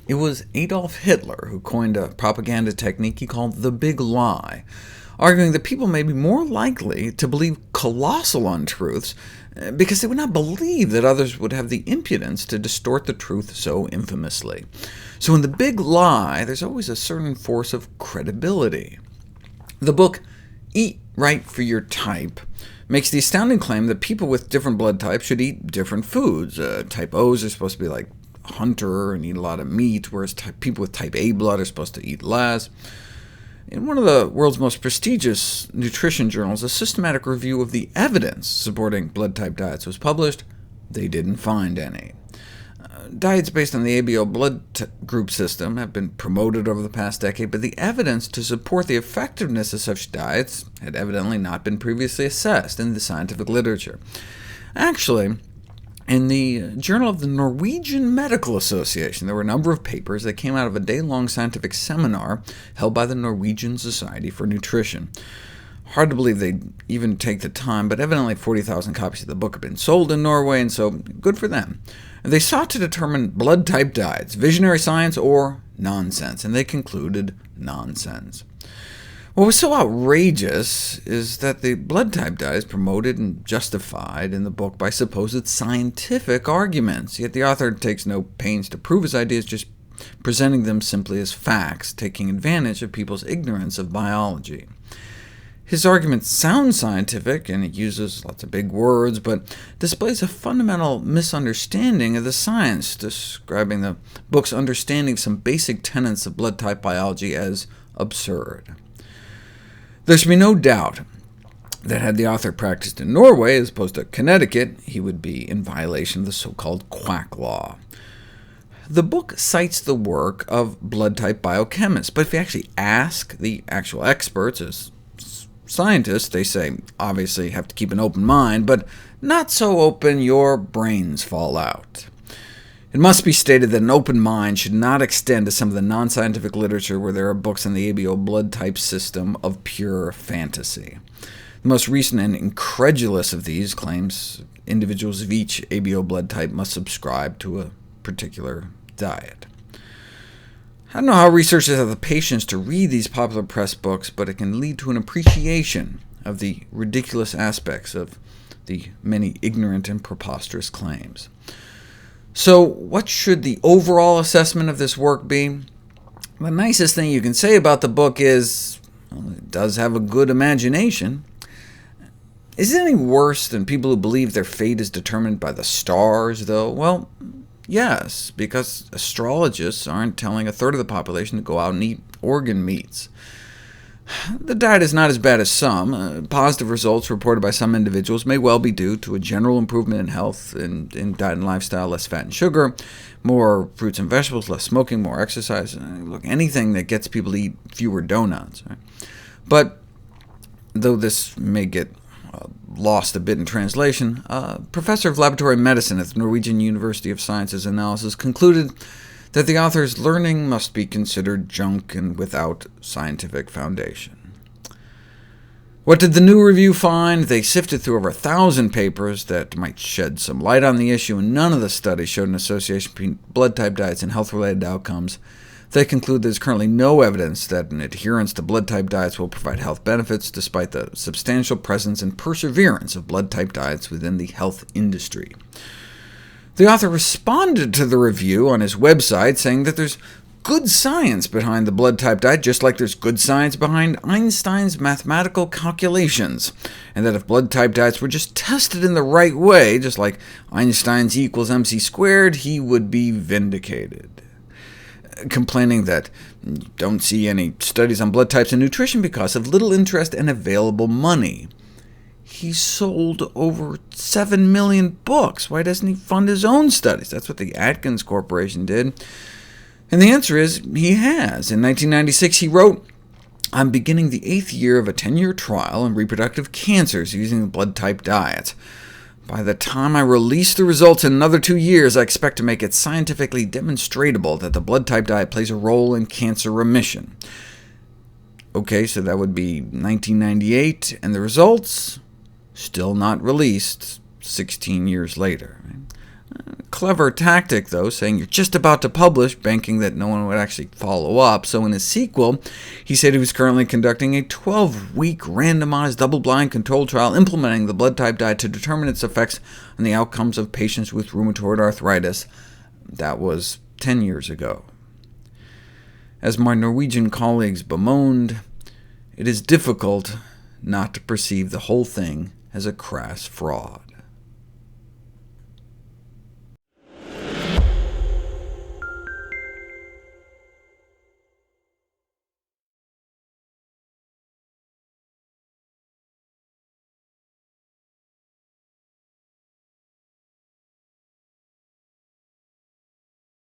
It was Adolf Hitler who coined a propaganda technique he called the big lie, arguing that people may be more likely to believe colossal untruths because they would not believe that others would have the impudence to distort the truth so infamously. So in the big lie, there's always a certain force of credibility. The book Eat Right for Your Type makes the astounding claim that people with different blood types should eat different foods. Type O's are supposed to be like hunter and eat a lot of meat, whereas people with type A blood are supposed to eat less. In one of the world's most prestigious nutrition journals, a systematic review of the evidence supporting blood-type diets was published. They didn't find any. Diets based on the ABO blood group system have been promoted over the past decade, but the evidence to support the effectiveness of such diets had evidently not been previously assessed in the scientific literature. Actually, in the Journal of the Norwegian Medical Association, there were a number of papers that came out of a day-long scientific seminar held by the Norwegian Society for Nutrition. Hard to believe they'd even take the time, but evidently 40,000 copies of the book have been sold in Norway, and so good for them. They sought to determine blood-type diets, visionary science or nonsense, and they concluded nonsense. What was so outrageous is that the blood-type diet is promoted and justified in the book by supposed scientific arguments, yet the author takes no pains to prove his ideas, just presenting them simply as facts, taking advantage of people's ignorance of biology. His arguments sound scientific, and he uses lots of big words, but displays a fundamental misunderstanding of the science, describing the book's understanding of some basic tenets of blood-type biology as absurd. There should be no doubt that had the author practiced in Norway as opposed to Connecticut, he would be in violation of the so-called quack law. The book cites the work of blood-type biochemists, but if you actually ask the actual experts, as scientists, they say, obviously you have to keep an open mind, but not so open your brains fall out. It must be stated that an open mind should not extend to some of the non-scientific literature where there are books on the ABO blood type system of pure fantasy. The most recent and incredulous of these claims individuals of each ABO blood type must subscribe to a particular diet. I don't know how researchers have the patience to read these popular press books, but it can lead to an appreciation of the ridiculous aspects of the many ignorant and preposterous claims. So what should the overall assessment of this work be? The nicest thing you can say about the book is, well, it does have a good imagination. Is it any worse than people who believe their fate is determined by the stars, though? Well, yes, because astrologists aren't telling a third of the population to go out and eat organ meats. The diet is not as bad as some. Positive results reported by some individuals may well be due to a general improvement in health, in diet and lifestyle, less fat and sugar, more fruits and vegetables, less smoking, more exercise. Look, anything that gets people to eat fewer donuts. Right? But though this may get lost a bit in translation, a professor of laboratory medicine at the Norwegian University of Sciences Analysis concluded that the author's learning must be considered junk and without scientific foundation. What did the new review find? They sifted through over 1,000 papers that might shed some light on the issue, and none of the studies showed an association between blood-type diets and health-related outcomes. They conclude there's currently no evidence that an adherence to blood-type diets will provide health benefits, despite the substantial presence and perseverance of blood-type diets within the health industry. The author responded to the review on his website, saying that there's good science behind the blood-type diet, just like there's good science behind Einstein's mathematical calculations, and that if blood-type diets were just tested in the right way, just like Einstein's E equals mc squared, he would be vindicated. Complaining that you don't see any studies on blood types and nutrition because of little interest and available money. He sold over 7 million books. Why doesn't he fund his own studies? That's what the Atkins Corporation did. And the answer is he has. In 1996, he wrote, "I'm beginning the 8th year of a 10-year trial in reproductive cancers using the blood-type diet. By the time I release the results in another 2 years, I expect to make it scientifically demonstrable that the blood-type diet plays a role in cancer remission." Okay, so that would be 1998, and the results? Still not released 16 years later. clever tactic, though, saying you're just about to publish, banking that no one would actually follow up. So in his sequel, he said he was currently conducting a 12-week randomized double-blind controlled trial implementing the blood type diet to determine its effects on the outcomes of patients with rheumatoid arthritis. That was 10 years ago. As my Norwegian colleagues bemoaned, it is difficult not to perceive the whole thing as a crass fraud.